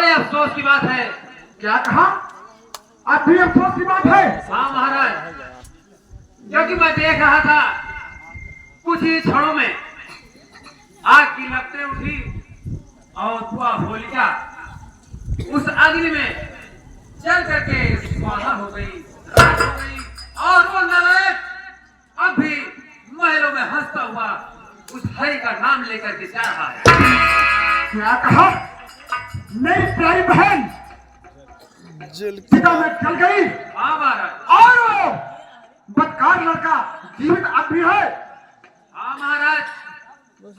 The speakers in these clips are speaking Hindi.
बड़े अफसोस की बात है। क्या कहा? अब भी अफसोस की बात है? हाँ महाराज, क्योंकि मैं देख रहा था कुछ ही क्षणों में आग की लपटें उठी और बुआ होलिका उस अग्नि में जल करके स्वाहा हो गई, राख हो गई, और वो नालायक अब भी महलों में हंसता हुआ उस हरि का नाम लेकर के जा रहा है। क्या कहा? मेरी प्यारी बहन पिता में जल गई हाँ महाराज। और वो बदकार लड़का जीवित अब भी है? हाँ महाराज,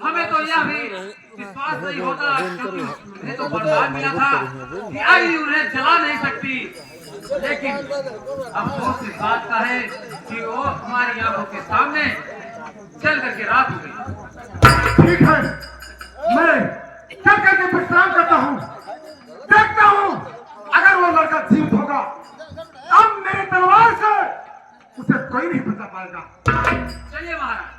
हमें तो यह भी विश्वास नहीं होता, क्योंकि उन्हें तो वरदान मिला था कि अग्नि उन्हें जला नहीं सकती, लेकिन अफसोस इस बात का है कि वो हमारी आंखों के सामने चल करके रात हो गई। ठीक है, मैं चल करके विश्राम करता हूँ, देखता हूँ अगर वो लड़का जीवित होगा अब मेरे तलवार से उसे कोई नहीं बचा पाएगा। चलिए महाराज।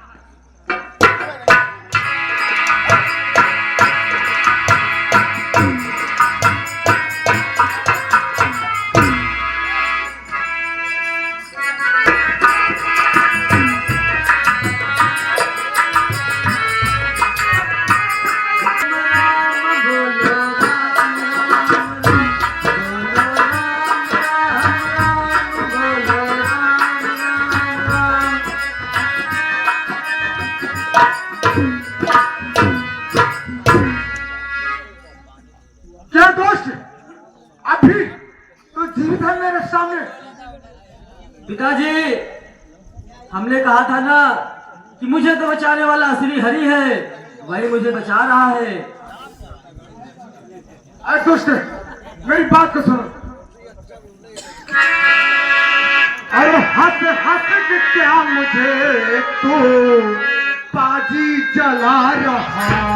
क्या दोस्त अभी तो जीवित है मेरे सामने? पिताजी, हमने कहा था ना कि मुझे तो बचाने वाला श्री हरि है, वही मुझे बचा रहा है। अरे दोस्त मेरी बात को सुनो। अरे हंस के क्या मुझे तो बाजी जला रहा है।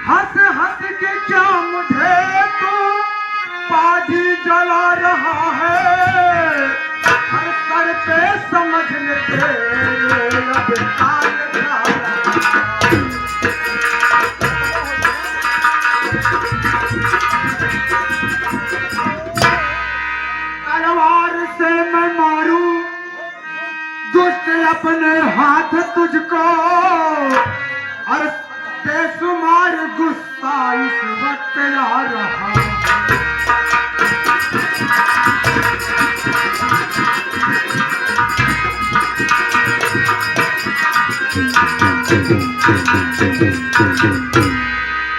हंस के क्या मुझे तो बाजी जला रहा है। हर सर पे समझ लेते अब ताल जा रहा। तलवार से मैं मारूं दुष्ट अपने हाथ तुझको, और बेशुमार गुस्सा इस वक्त आ रहा।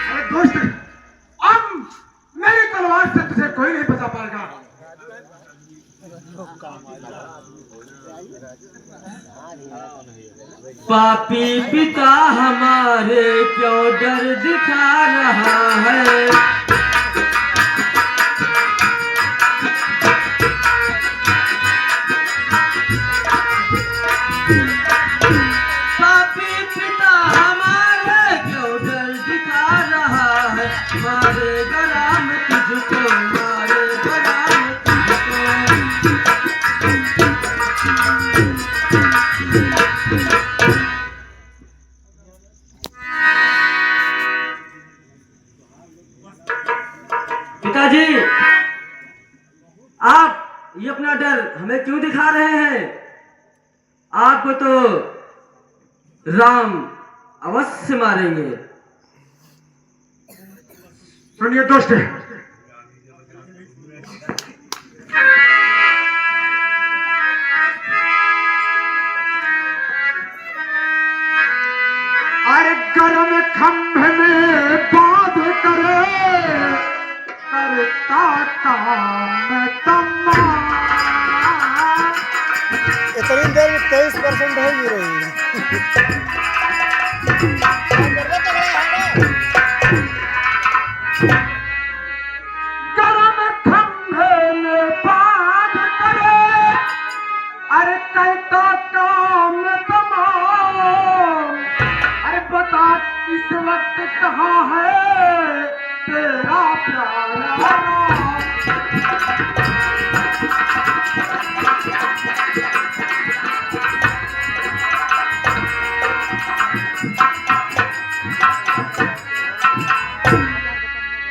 अरे दोस्त अब मेरी तलवार से तुझे कोई नहीं बचा पाएगा। पापी पिता हमारे क्यों डर दिखा रहा है। पापी पिता हमारे क्यों डर दिखा रहा है। मारे गला में तुझको, मारे गला में तुझको। पिताजी, आप ये अपना डर हमें क्यों दिखा रहे हैं? आपको तो राम अवश्य मारेंगे। सुनिए दोस्त, अरे गर्म खंभे में बांध करे करता काम तमाम। इतनी देर में 23% होगी रही। गर्म खंभे में बांध करे अरे कहता काम तमाम। अरे बता इस वक्त कहाँ है तेरा प्यारा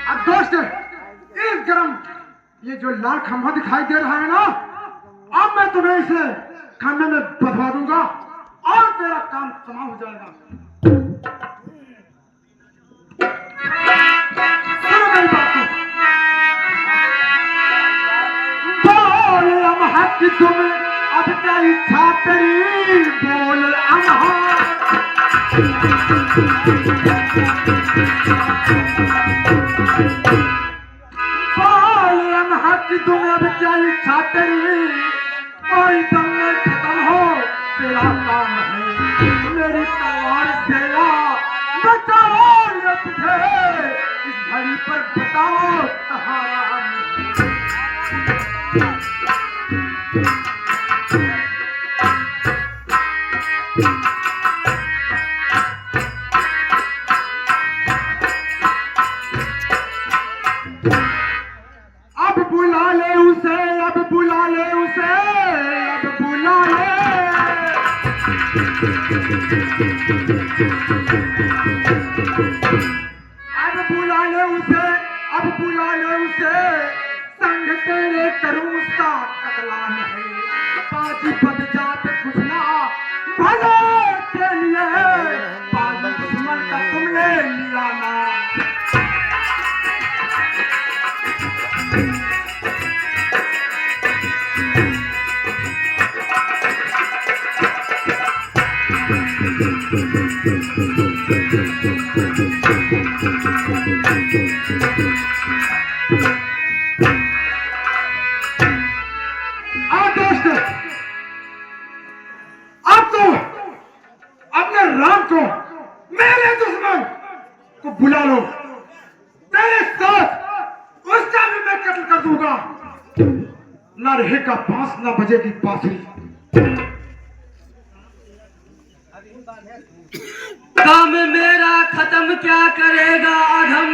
अब दोस्त एक गरम ये जो लाल खंभा दिखाई दे रहा है ना, अब मैं तुम्हें इसे खंभे में बधवा दूंगा और तेरा काम तमाम हो जाएगा। सुनो मेरी बात को। बोल अमहा कि तुम्हें अब क्या इच्छा तेरी, बोल अमहा कि तुम्हें अब क्या इच्छा तेरी, कोई दम में खत्म हो तेरा काम है मेरी तलवार तेरा। बताओ ये तुझे इस घड़ी पर बताओ सहारा अब बुला ले उसे, अब बुला ले उसे, अब बुला ले। अब बुला ले उसे, अब बुला ले उसे, संग तेरे करूं उसका कतलाम है। बाजी बद जात कुछ ना भले के लिए, बाजी दुश्मन का तुमने लिया ना। दोस्त अब तो अपने राम को, मेरे दुश्मन को बुला लो, तेरे साथ उसका भी मैं कत्ल कर दूंगा। न रहेगा बांस न बजेगी बांसुरी। काम मेरा खत्म क्या करेगा अधम,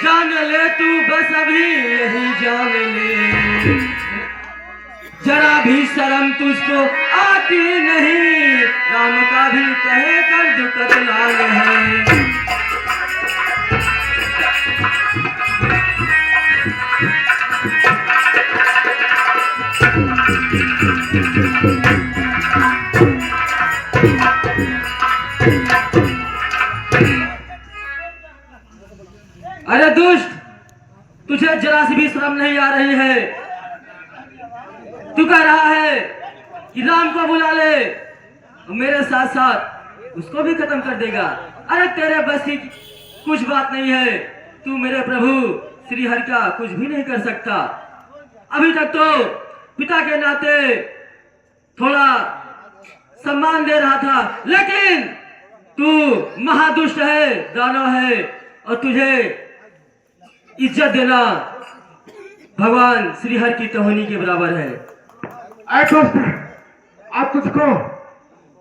जान ले तू बस अभी यही जान ले। जरा भी शर्म तुझको आती नहीं, राम का भी कहे कर दुखत लाल है। अरे दुष्ट, तुझे जरा सी भी शर्म नहीं आ रही है? तू कह रहा है कि राम को बुला ले और मेरे साथ साथ उसको भी खत्म कर देगा। अरे तेरे बस की कुछ बात नहीं है, तू मेरे प्रभु श्री हरि का कुछ भी नहीं कर सकता। अभी तक तो पिता के नाते थोड़ा सम्मान दे रहा था, लेकिन तू महादुष्ट है, दानव है, और तुझे इज्जत देना भगवान श्री हरि की तोहनी के बराबर है। ऐ दोस्त, अब तुझको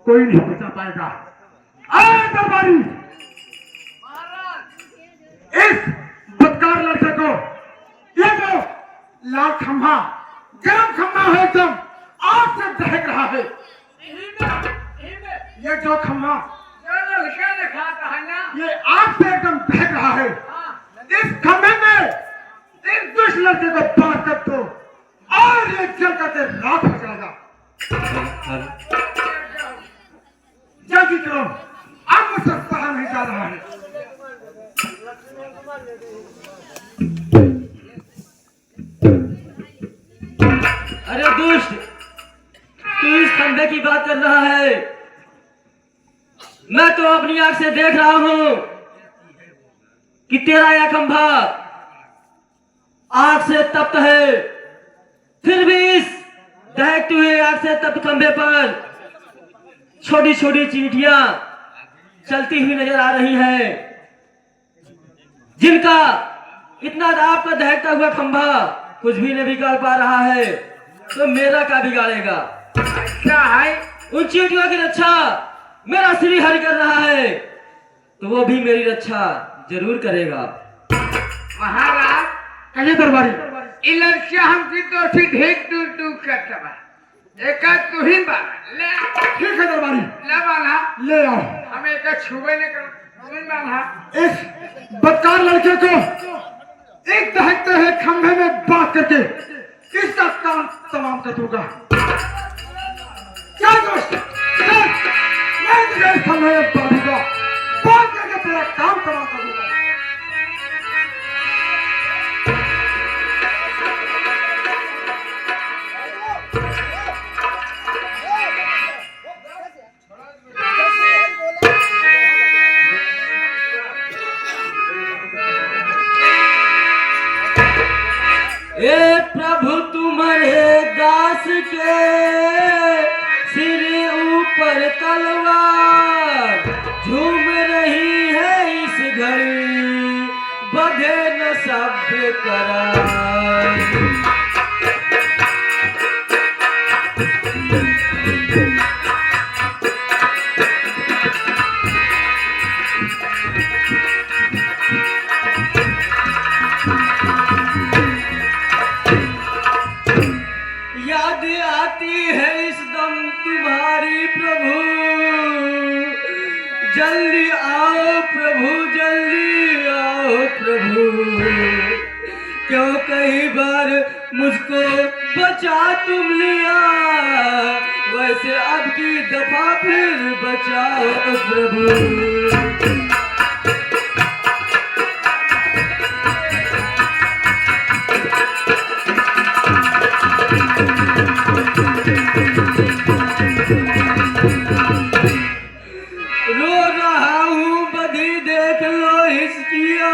कोई नहीं बचा पाएगा। आए दरबारी, इस बदकार लड़के को, ये जो लाल खंभा, गरम खंभा है, एकदम आग से दहक रहा है। ये जो खंभा ये आग से एकदम दहक रहा है। इस खंभे में इस दुष्ट लड़के को पार कर दो और ये जल करके राख हो जाएगा। जल्दी करो, अब मुझसे सहा नहीं जा रहा है। अरे दुष्ट, तू इस खंभे की बात कर रहा है, मैं तो अपनी आंख से देख रहा हूं कि तेरा यह खंभा आग से तप्त है, फिर भी इस दहकते हुए आग से तप्त खंभे पर छोटी छोटी चींटियां चलती हुई नजर आ रही हैं, जिनका इतना आपका दहकता हुआ खंभा कुछ भी नहीं बिगाड़ पा रहा है, तो मेरा क्या बिगाड़ेगा? क्या है? उन चींटियों की रक्षा मेरा श्री हरि कर रहा है, तो वो भी मेरी रक्षा जरूर करेगा। महाराज कहिए दरबारी। ये लड़कियां हमकी तो ढेक दूर दूर करता बा एक तू ही बाना ले। ठीक है दरबारी, ले बाना ले आओ। हमें एक छुबे नहीं कर तू ही बाना। इस बदकार लड़के को एक दहकते हैं खंभे में बांध करके इसका काम तमाम कर दूंगा। क्या दोस्त, मैं तुझे इस खंभे में बांधूंगा, बांध करके तेरा काम तमाम कर दूंगा। ए प्रभु तुम्हारे दास के सिर ऊपर तलवार झूम रही है इस घड़ी, बधे न सभ्य करार। याद आती है इस दम तुम्हारी प्रभु, जल्दी आओ प्रभु, जल्दी आओ प्रभु। क्यों कई बार मुझको बचा तुम लिया, वैसे अब की दफा फिर बचाओ प्रभु। रो रहा हूँ बधी देख लो हिचकिया,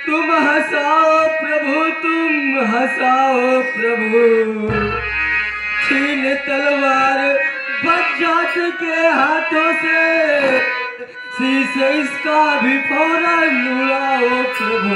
तुम हंसाओ प्रभु, तुम हंसाओ प्रभु। छीन तलवार बज्जात के हाथों से, शीश इसका भी फौरन उड़ाओ प्रभु।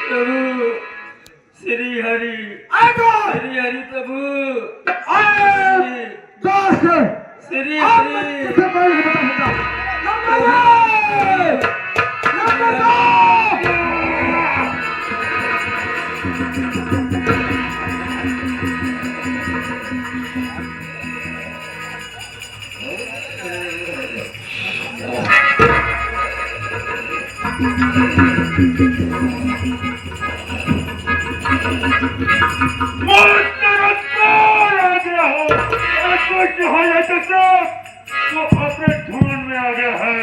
प्रभु श्री हरि, श्री हरि प्रभु, श्री हरि। तो अपने धुन में आ गया है।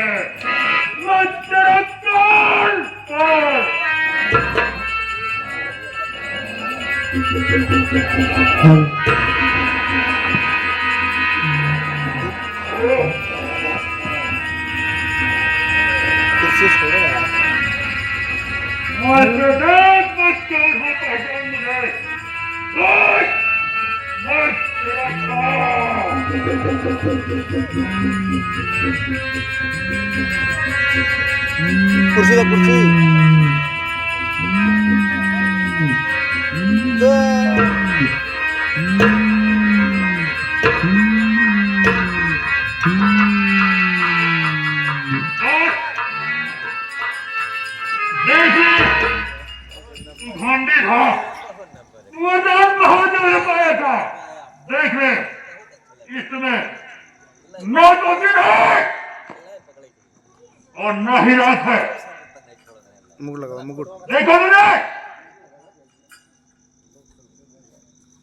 कुर्सी छोड़ो यार। कुर्सी दा कुर्सी भांडे था वरदान बहुत ज्यादा पाया था। देख ले इसमें न तो दिन है और न ही रात है। मुकुट लगाओ मुकुट। देखो तुमने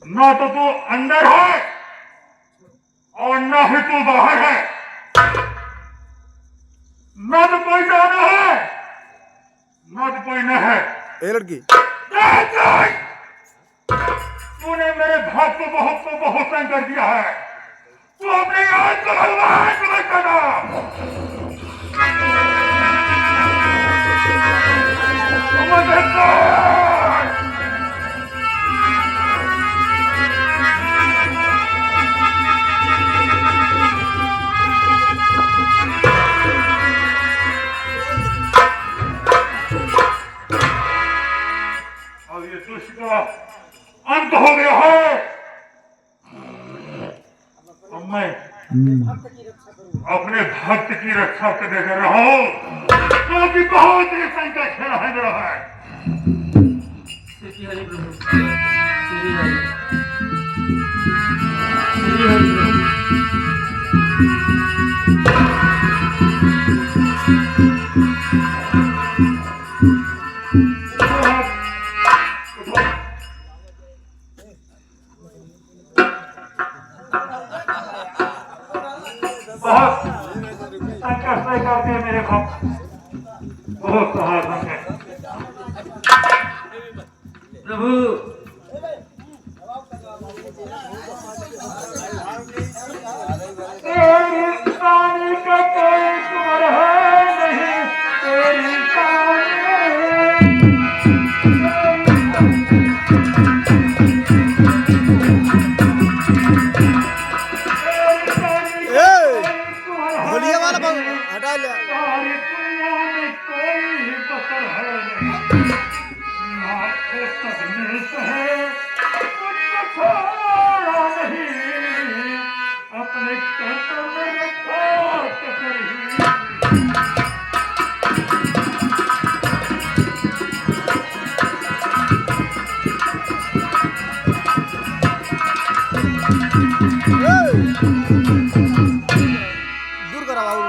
न तो तू अंदर है और न ही तू बाहर है, न तो कोई जाना है न तो कोई न है। ए लड़की तूने मेरे भाग को बहुत तंग कर दिया है। तू अपने याद को भगवान समझ करना। अंत हो गया है। अब मैं अपने भक्त की रक्षा करने कर रहा हूँ, क्योंकि बहुत ही संकट खेल है मेरा है। श्री हरि प्रभु, श्री हरि, श्री हरि प्रभु। बहुत संकट से करते हैं मेरे भक्त, बहुत सहायता है प्रभु तेरी कहानी का कोई स्वर है नहीं, तेरी होलिया वाला हटा लिया। सारी दुनिया में कोई बसर है नहीं, आपको तकलीफ है मुझको छोड़ा नहीं, अपने कंठ में रखो कसर ही। दूर करा बाबू,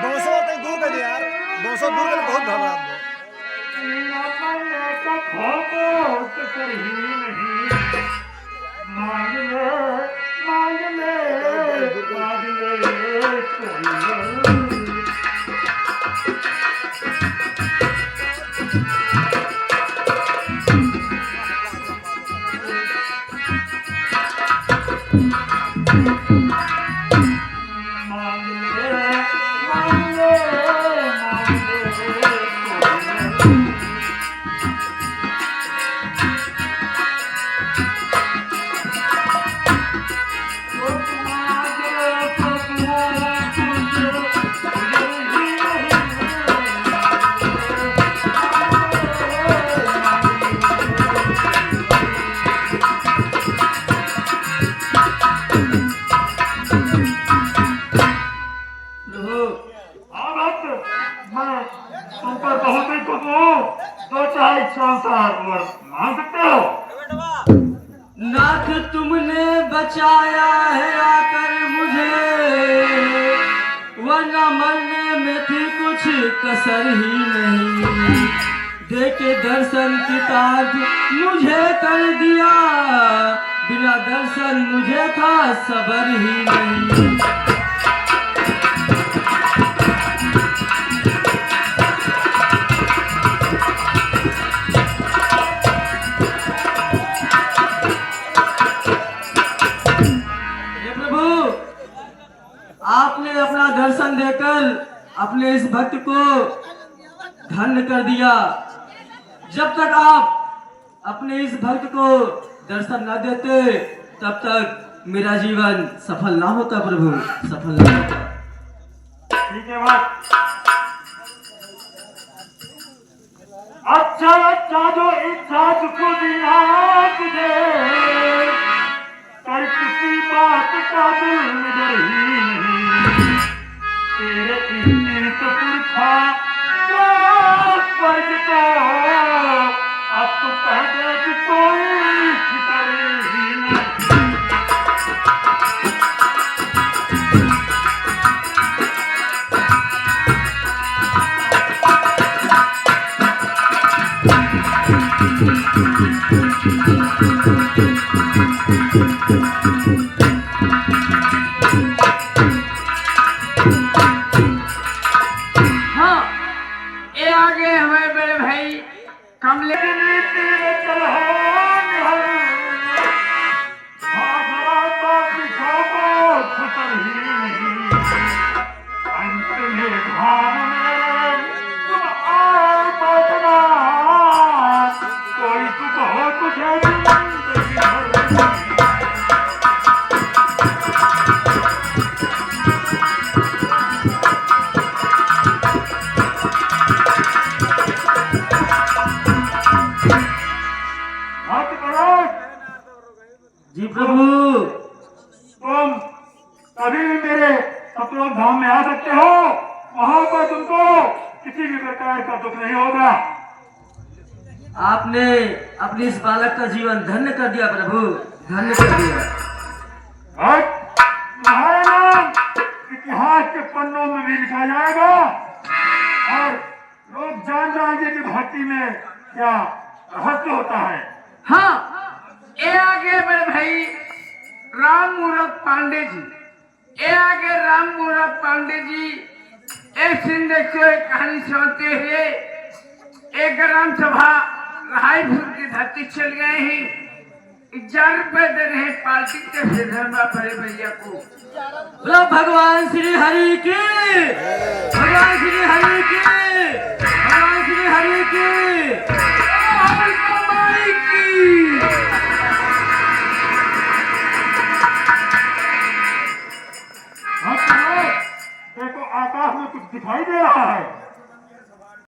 बौसो तक दूर कर दे यार, बौसो दूर कर बहुत भ्रम रहा तुम पर बहुत ही खुश हूँ, तो चाहे मान सकते हो। नाथ तुमने बचाया है आकर मुझे, वरना मरने में थी कुछ कसर ही नहीं। देके दर्शन की ताज मुझे कर दिया, बिना दर्शन मुझे था सबर ही नहीं। आपने अपना दर्शन देकर अपने इस भक्त को धन्य कर दिया। जब तक आप अपने इस भक्त को दर्शन न देते तब तक मेरा जीवन सफल ना होता प्रभु, सफल ना होता। ठीक है बात। अच्छा जो इच्छा को दिया तुझे, कर किसी बात का दिल निडर ही नहीं। तेरे इज्जत पुरखा स्वर्ग तो अब तो कह दे कि कोई फिक्र ही नहीं। हाँ, ये आगे हमारे बड़े भाई कमले कोई सुख हो तुझे भक्त परोस, जी प्रभु। तुम कभी भी मेरे सतलोक धाम में आ सकते हो। वहां पर तुमको किसी भी प्रकार का दुख नहीं होगा। आपने अपने इस बालक का जीवन धन्य कर दिया प्रभु, धन्य कर दिया। और तुम्हारा नाम इतिहास के पन्नों में भी लिखा जाएगा और लोग जान जाएंगे कि भक्ति में क्या रहस्य होता है। हाँ, ये आगे मेरे भाई राम मूरत पांडे जी, ये आगे राम मूरत पांडे जी एक सिंधे से कहानी सुनाते हुए एक ग्राम सभा रायपुर की धरती चल गए हैं। 1000 रुपए दे रहे हैं पार्टी के फिर धर्मा पड़े भैया को। बोलो भगवान श्री हरि की, भगवान श्री हरि की, भगवान श्री हरि की, और कमाई की। हाँ, देखो आकाश में कुछ दिखाई दे रहा है।